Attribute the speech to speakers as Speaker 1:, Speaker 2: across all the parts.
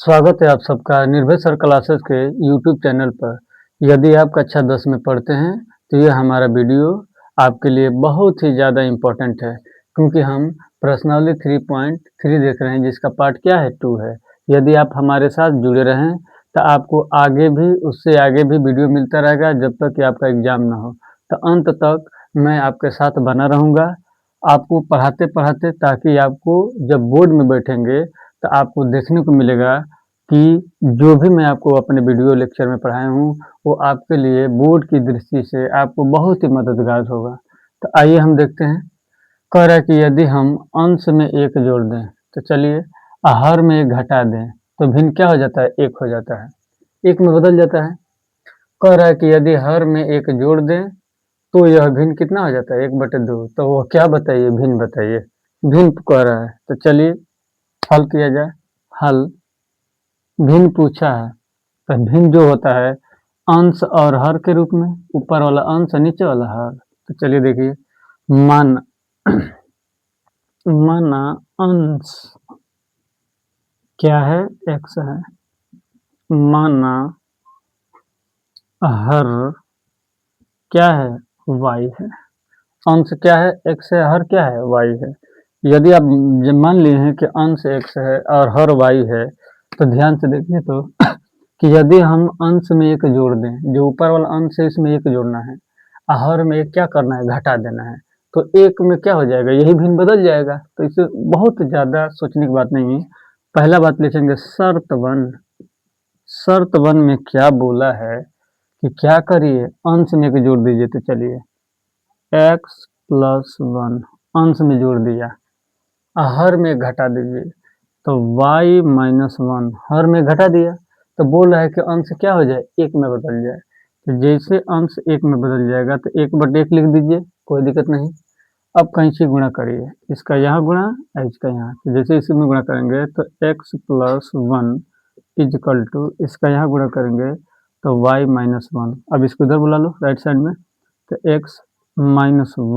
Speaker 1: स्वागत है आप सबका निर्भय सर क्लासेस के यूट्यूब चैनल पर। यदि आप कक्षा 10 में पढ़ते हैं, तो ये हमारा वीडियो आपके लिए बहुत ही ज़्यादा इम्पोर्टेंट है, क्योंकि हम प्रश्नावली 3.3 देख रहे हैं, जिसका पार्ट क्या है 2 है। यदि आप हमारे साथ जुड़े रहें, तो आपको आगे भी उससे आगे भी वीडियो मिलता रहेगा, जब तक कि आपका एग्ज़ाम ना हो। तो अंत तक मैं आपके साथ बना रहूँगा, आपको पढ़ाते-पढ़ाते, ताकि आपको जब बोर्ड में बैठेंगे, तो आपको देखने को मिलेगा कि जो भी मैं आपको अपने वीडियो लेक्चर में पढ़ाया हूँ, वो आपके लिए बोर्ड की दृष्टि से आपको बहुत ही मददगार होगा। तो आइए हम देखते हैं। कह रहा है कि यदि हम अंश में 1 जोड़ दें, तो चलिए हर में 1 घटा दें, तो भिन्न क्या हो जाता है? 1 हो जाता है। 1 में बदल जाता है। कह रहा है कि यदि हर में 1 जोड़ दें, तो यह भिन्न कितना हो जाता है? 1/2। तो वो क्या बताइए? भिन्न बताइए। भिन्न कह रहा है, तो चलिए हल किया जाए। हल भिन्न पूछा है, तो भिन्न जो होता है अंश और हर के रूप में, ऊपर वाला अंश और नीचे वाला हर। तो चलिए देखिए, माना माना अंश क्या है? x है। माना हर क्या है? y है। अंश क्या है? x है। हर क्या है? y है। यदि आप मान लिए हैं कि अंश x है और हर y है, तो ध्यान से देखिए तो कि यदि हम अंश में 1 जोड़ दें, जो ऊपर वाला अंश है इसमें 1 जोड़ना है, हर में 1 क्या करना है? घटा देना है। तो 1 में क्या हो जाएगा? यही भिन्न बदल जाएगा। तो इससे बहुत ज़्यादा सोचने की बात नहीं है। पहला बात लिखेंगे शर्त 1। शर्त 1 में क्या बोला है कि क्या करिए? अंश में 1 जोड़ दीजिए। तो चलिए x + 1 अंश में जोड़ दिया, हर में घटा दीजिए, तो y - 1 हर में घटा दिया। तो बोल रहा है कि अंश क्या हो जाए? 1 में बदल जाए। तो जैसे अंश 1 में बदल जाएगा, तो 1/1 लिख दीजिए, कोई दिक्कत नहीं। अब कैंची गुणा करिए, इसका यहाँ गुणा और इसका यहाँ। तो जैसे इसी में गुणा करेंगे, तो x + 1 = इसका यहाँ गुणा करेंगे, तो y - 1। अब इसको इधर बुला लो राइट साइड में, तो x -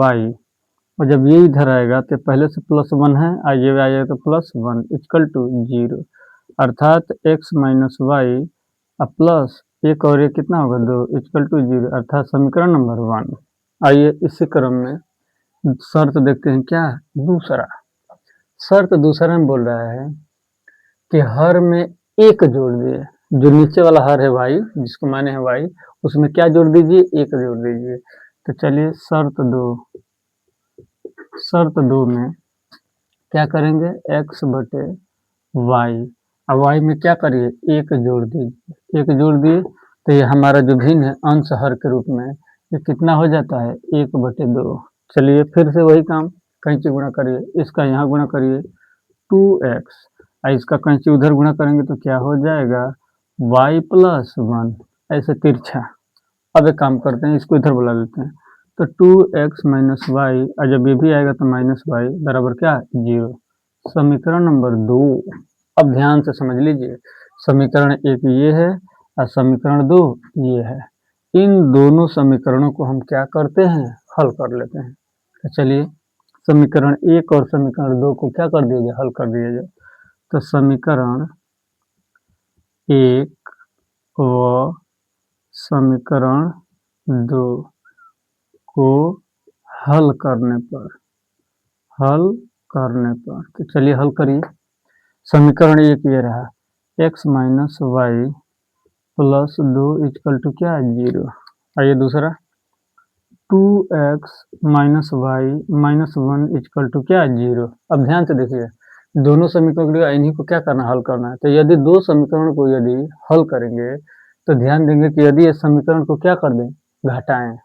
Speaker 1: y, और जब ये इधर आएगा तो पहले से +1 है और ये आ जाएगा तो +1 = 0, अर्थात x - y प्लस 1 और 1 कितना होगा? 2 = 0, अर्थात समीकरण नंबर 1। आइए इसी क्रम में शर्त देखते हैं। क्या दूसरा? शर्त दूसरा में बोल रहा है कि हर में 1 जोड़ दिए, जो नीचे वाला हर है y, जिसको माने है y, उसमें क्या जोड़ दीजिए? 1 जोड़ दीजिए। तो चलिए शर्त 2 में क्या करेंगे? x/y, अब y में क्या करिए? 1 जोड़ दीजिए। 1 जोड़ दिए, तो ये हमारा जो भिन्न है अंश हर के रूप में, ये कितना हो जाता है? 1/2। चलिए फिर से वही काम, कैंची गुणा करिए, इसका यहाँ गुणा करिए 2x, और इसका कैंची उधर गुणा करेंगे तो क्या हो जाएगा? y + 1, ऐसे तिरछा। अब एक काम करते हैं, इसको इधर बुला लेते हैं, तो 2x - y, और जब ये भी आएगा तो -y बराबर क्या? 0। समीकरण नंबर 2। अब ध्यान से समझ लीजिए, समीकरण 1 ये है और समीकरण 2 ये है। इन दोनों समीकरणों को हम क्या करते हैं? हल कर लेते हैं। तो चलिए समीकरण 1 और समीकरण 2 को क्या कर दिया जाए? हल कर दिया जाए। तो समीकरण 1 व समीकरण 2 को हल करने पर तो चलिए हल करिए। समीकरण 1 ये रहा, x - y + 2 = क्या? 0। आइए दूसरा, 2x - y - 1 = क्या? 0। अब ध्यान से देखिए, दोनों समीकरण इन्हीं को क्या करना? हल करना है। तो यदि 2 समीकरण को यदि हल करेंगे, तो ध्यान देंगे कि यदि इस समीकरण को क्या कर दें? घटाएं।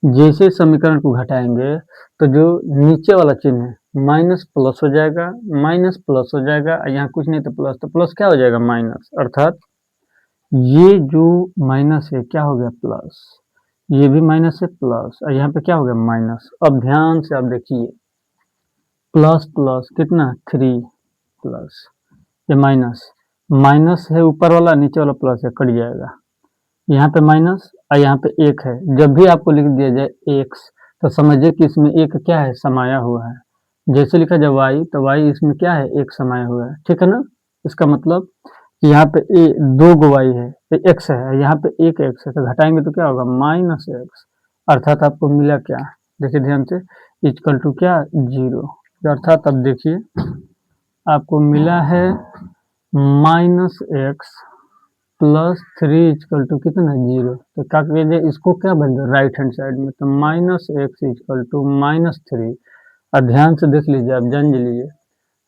Speaker 1: जैसे समीकरण को घटाएंगे, तो जो नीचे वाला चिन्ह है माइनस प्लस हो जाएगा, माइनस प्लस हो जाएगा, यहाँ कुछ नहीं तो प्लस, तो प्लस क्या हो जाएगा? माइनस, अर्थात ये जो माइनस है क्या हो गया? प्लस। ये भी माइनस है, प्लस, और यहाँ पे क्या हो गया? माइनस। अब ध्यान से आप देखिए, प्लस प्लस कितना? 3 प्लस, ये माइनस, माइनस है ऊपर वाला, नीचे वाला प्लस है, कट जाएगा। यहाँ पे माइनस और यहाँ पे 1 है। जब भी आपको लिख दिया जाए x, तो समझिए कि इसमें 1 क्या है? समाया हुआ है। जैसे लिखा जाए y, तो y इसमें क्या है? 1 समाया हुआ है। ठीक है ना? इसका मतलब यहाँ पे ए 2 गो वाई है, एक्स है, यहाँ पे एक एक्स है, तो घटाएंगे तो क्या होगा माइनस एक्स। अर्थात आपको मिला क्या, देखिए ध्यान से, इक्वल टू क्या 0। अर्थात अब देखिए आपको मिला है minus x plus 3 equal to कितना 0। तो क्या कीजिए इसको क्या बन जाए राइट हैंड साइड में, तो माइनस एक्स इक्वल टू -3। और ध्यान से देख लीजिए, आप जान लीजिए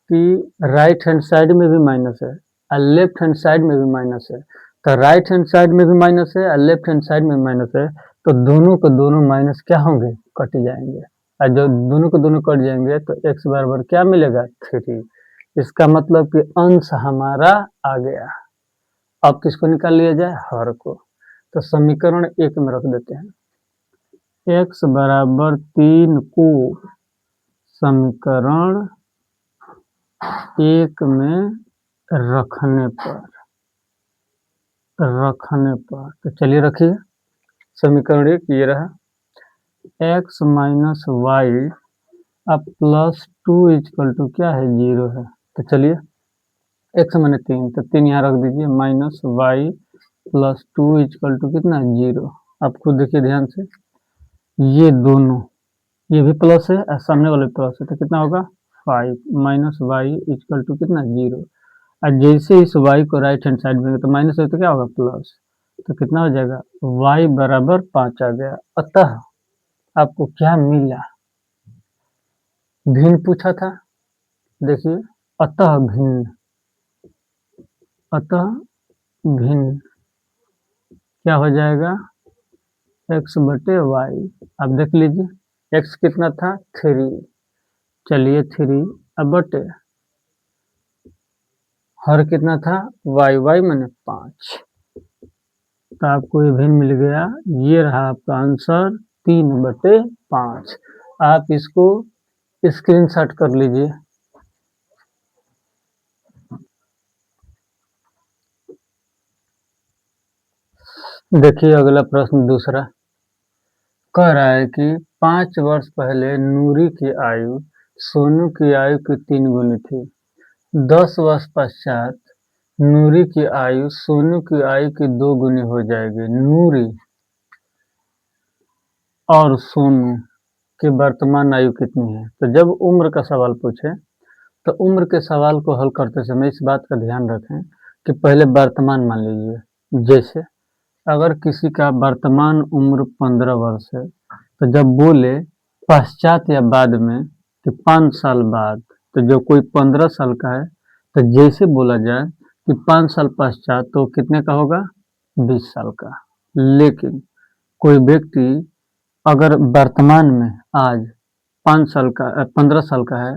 Speaker 1: कि राइट हैंड साइड में भी माइनस है और लेफ्ट हैंड साइड में भी माइनस है। तो राइट हैंड साइड में भी माइनस है और लेफ्ट हैंड साइड में माइनस है, तो दोनों को दोनों माइनस क्या होंगे, कट जाएंगे। और जब दोनों को दोनों कट जाएंगे तो x बराबर क्या मिलेगा 3। इसका मतलब कि अंश हमारा आ गया। अब किसको निकाल लिया जाए, हर को। तो समीकरण 1 में रख देते हैं, x बराबर 3 को समीकरण 1 में रखने पर तो चलिए रखिए, समीकरण 1 ये रहा, x माइनस वाई अब प्लस 2 इक्वल टू क्या है 0 है। तो चलिए x माने 3, तो 3 यहाँ रख दीजिए, minus y plus 2 equal to कितना 0। आप खुद देखिए ध्यान से, ये दोनों, ये भी प्लस है और सामने वाले प्लस है, तो कितना होगा 5 माइनस वाई इक्वल टू कितना 0। और जैसे इस y को राइट हैंड साइड में तो माइनस है तो क्या होगा प्लस, तो कितना हो जाएगा y बराबर 5 आ गया। अतः आपको क्या मिला, भिन्न पूछा था, देखिए अतः भिन्न क्या हो जाएगा x बटे वाई। अब देख लीजिए x कितना था 3, चलिए 3 अब बटे हर कितना था y माने 5। तो आपको ये भिन्न मिल गया, ये रहा आपका आंसर 3/5। आप इसको स्क्रीनशॉट कर लीजिए। देखिए अगला प्रश्न दूसरा कह रहा है कि 5 वर्ष पहले नूरी की आयु सोनू की आयु की 3 गुनी थी। 10 वर्ष पश्चात नूरी की आयु सोनू की आयु की 2 गुनी हो जाएगी। नूरी और सोनू की वर्तमान आयु कितनी है। तो जब उम्र का सवाल पूछे तो उम्र के सवाल को हल करते समय इस बात का ध्यान रखें कि पहले वर्तमान मान लीजिए। जैसे अगर किसी का वर्तमान उम्र 15 वर्ष है, तो जब बोले पश्चात या बाद में कि 5 साल बाद, तो जो कोई 15 साल का है तो जैसे बोला जाए कि 5 साल पश्चात, तो कितने का होगा 20 साल का। लेकिन कोई व्यक्ति अगर वर्तमान में आज 5 साल का 15 साल का है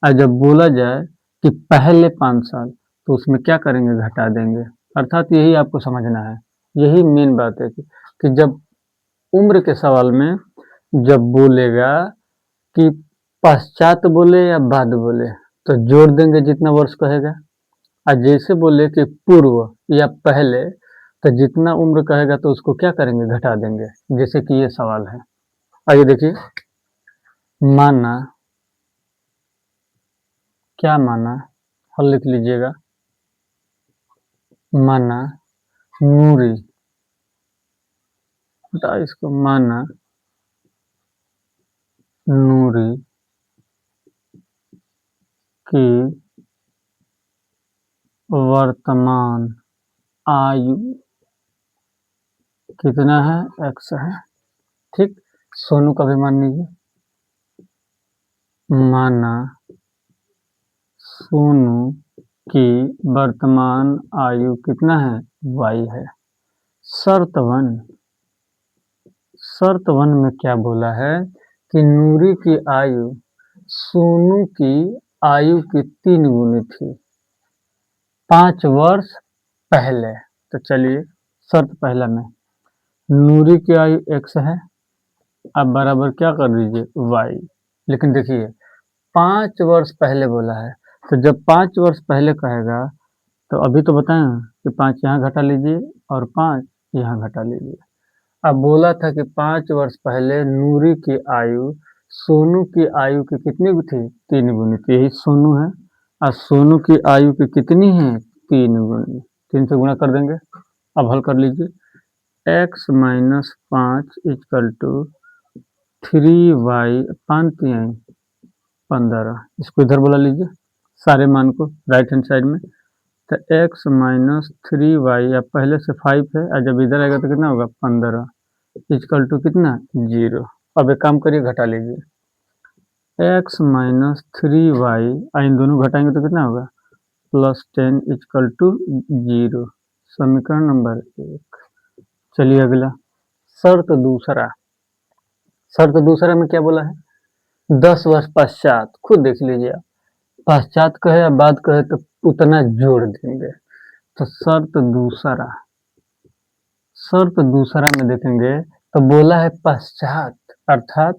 Speaker 1: और जब बोला जाए कि पहले 5 साल, तो उसमें क्या करेंगे घटा देंगे। अर्थात यही आपको समझना है, यही मेन बात है कि जब उम्र के सवाल में जब बोलेगा कि पश्चात बोले या बाद बोले तो जोड़ देंगे जितना वर्ष कहेगा, और जैसे बोले कि पूर्व या पहले तो जितना उम्र कहेगा तो उसको क्या करेंगे घटा देंगे, जैसे कि ये सवाल है। आइए देखिए, माना, क्या माना, हल लिख लीजिएगा। माना नूरी, बता इसको, माना नूरी की वर्तमान आयु कितना है x है। ठीक, सोनू का भी मान लीजिए। माना सोनू की वर्तमान आयु कितना है y है। शर्त वन में क्या बोला है कि नूरी की आयु सोनू की आयु की 3 गुनी थी 5 वर्ष पहले। तो चलिए शर्त पहला में नूरी की आयु x है, अब बराबर क्या कर दीजिए y। लेकिन देखिए 5 वर्ष पहले बोला है, तो जब 5 वर्ष पहले कहेगा तो अभी तो बताएं कि 5 यहाँ घटा लीजिए और 5 यहाँ घटा लीजिए। अब बोला था कि 5 वर्ष पहले नूरी की आयु सोनू की आयु की कितनी थी 3 गुनी थी, यही सोनू है और सोनू की आयु की कितनी है 3 गुनी। 3 से गुणा कर देंगे। अब हल कर लीजिए, x minus 5 equal to 3y 5 3 15। इसको इधर बुला लीजिए सारे मान को राइट हैंड साइड में। तो x माइनस 3y अब पहले से 5 है और जब इधर आएगा तो कितना होगा 15 इक्वल टू कितना 0। अब एक काम करिए घटा लीजिए, x माइनस 3y इन दोनों घटाएंगे तो कितना होगा +10 इक्वल टू 0। समीकरण नंबर 1। चलिए अगला शर्त दूसरा। शर्त दूसरा में क्या बोला है 10 वर्ष पश्चात, खुद देख लीजिए आप, पश्चात कहे या बाद कहे तो उतना जोड़ देंगे। तो शर्त दूसरा में देखेंगे तो बोला है पश्चात, अर्थात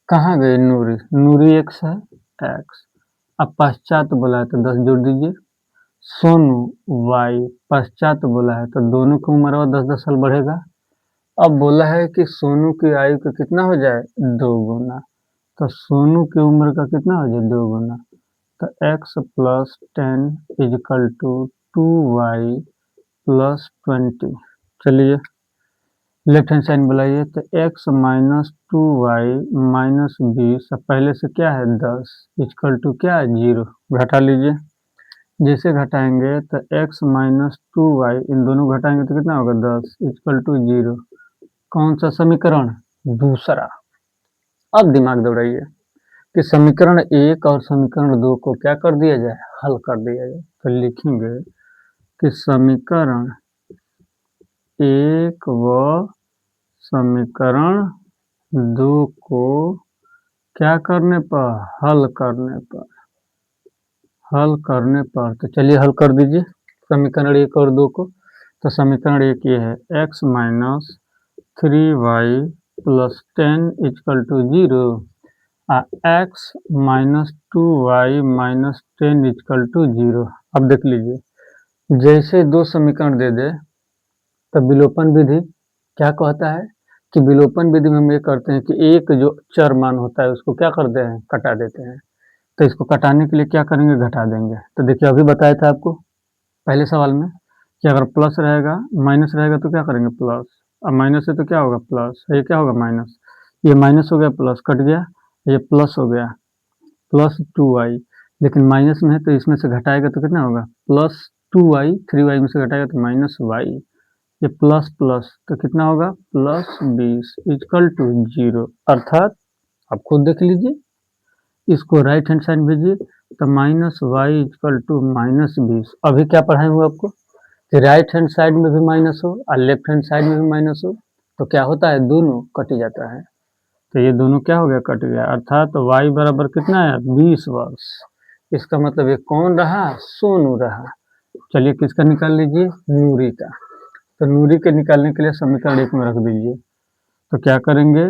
Speaker 1: कहाँ गए नूरी, नूरी x है x, अब पश्चात बोला है तो 10 जोड़ दीजिए। सोनू y पश्चात बोला है तो दोनों की उम्र और 10 10 साल बढ़ेगा। अब बोला है कि सोनू की आयु का कितना हो जाए 2 गुना, तो सोनू की उम्र का कितना हो जाए 2 गुना, तो x plus 10 equal to 2y plus 20। चलिए लेफ्ट हैंड साइड बुलाइए, तो x माइनस 2y माइनस 20 पहले से क्या है 10 इजकल टू क्या है 0, घटा लीजिए। जैसे घटाएंगे तो x माइनस 2y इन दोनों घटाएंगे तो कितना होगा 10 इजकल टू 0। कौन सा समीकरण दूसरा। अब दिमाग दौड़ाइए कि समीकरण 1 और समीकरण 2 को क्या कर दिया जाए हल कर दिया जाए। तो लिखेंगे कि समीकरण 1 व समीकरण 2 को क्या करने पर हल करने पर तो चलिए हल कर दीजिए समीकरण 1 और 2 को। तो समीकरण 1 ये है x minus 3y plus 10 equal to 0 x minus 2y minus 10 equal to 0। अब देख लीजिए जैसे दो समीकरण दे दे तो विलोपन विधि क्या कहता है कि विलोपन विधि में हम ये करते हैं कि एक जो चर मान होता है उसको क्या करते हैं कटा देते हैं। तो इसको कटाने के लिए क्या करेंगे घटा देंगे। तो देखिए अभी बताया था आपको पहले सवाल में कि अगर प्लस रहेगा माइनस रहेगा तो क्या करेंगे प्लस, अब माइनस है तो क्या होगा प्लस, ये क्या होगा माइनस, ये माइनस हो गया प्लस कट गया, ये प्लस हो गया प्लस 2y, लेकिन माइनस में है तो इसमें से घटाएगा तो कितना होगा प्लस 2y, 3y में से घटाएगा तो माइनस y, ये प्लस प्लस तो कितना होगा प्लस 20 इक्वल टू 0। अर्थात आप खुद देख लीजिए इसको राइट हैंड साइड भेजिए तो minus y equal to minus 20। अभी क्या पढ़ाए हुए आपको कि राइट हैंड साइड में भी माइनस हो और लेफ्ट हैंड साइड में भी माइनस हो तो क्या होता है दोनों कट जाता है। तो ये दोनों क्या हो गया कट गया, अर्थात तो y बराबर कितना है 20 वर्ष। इसका मतलब ये कौन रहा सोनू रहा। चलिए किसका निकाल लीजिए नूरी का। तो नूरी के निकालने के लिए समीकरण 1 में रख दीजिए। तो क्या करेंगे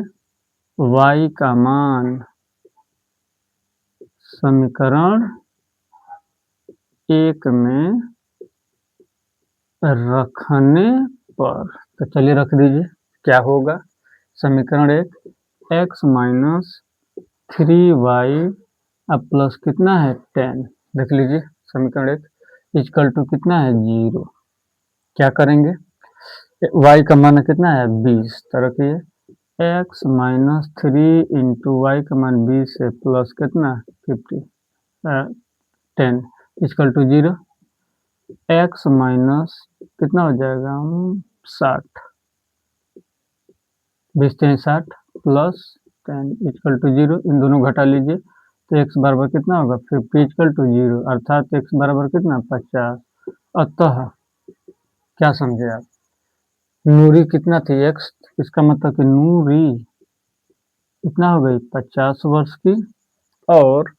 Speaker 1: y का मान समीकरण 1 में रखने पर, तो चलिए रख दीजिए क्या होगा समीकरण 1 x माइनस 3y अब प्लस कितना है 10, देख लीजिए समीकरण 1 इक्वल टू कितना है 0। क्या करेंगे y का मान कितना है 20, तो रखिए x माइनस 3 इंटू वाई का मान 20 है प्लस कितना 10 इक्वल टू 0। x माइनस कितना हो जाएगा 60, 20 60 प्लस 10 इक्वल टू 0। इन दोनों घटा लीजिए तो x बराबर कितना होगा 50 इक्वल टू 0, अर्थात x बराबर कितना 50। अतः क्या समझे आप नूरी कितना थी x, इसका मतलब कि नूरी कितना हो गई 50 वर्ष की और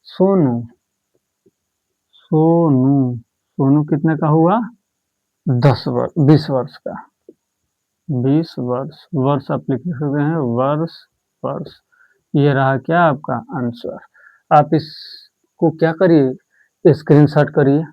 Speaker 1: सोनू सोनू सोनू कितने का हुआ 20 वर्ष का। 20 वर्ष, वर्ष आप लिख सकते हैं वर्ष वर्ष। ये रहा क्या आपका आंसर। आप इसको क्या करिए स्क्रीनशॉट करिए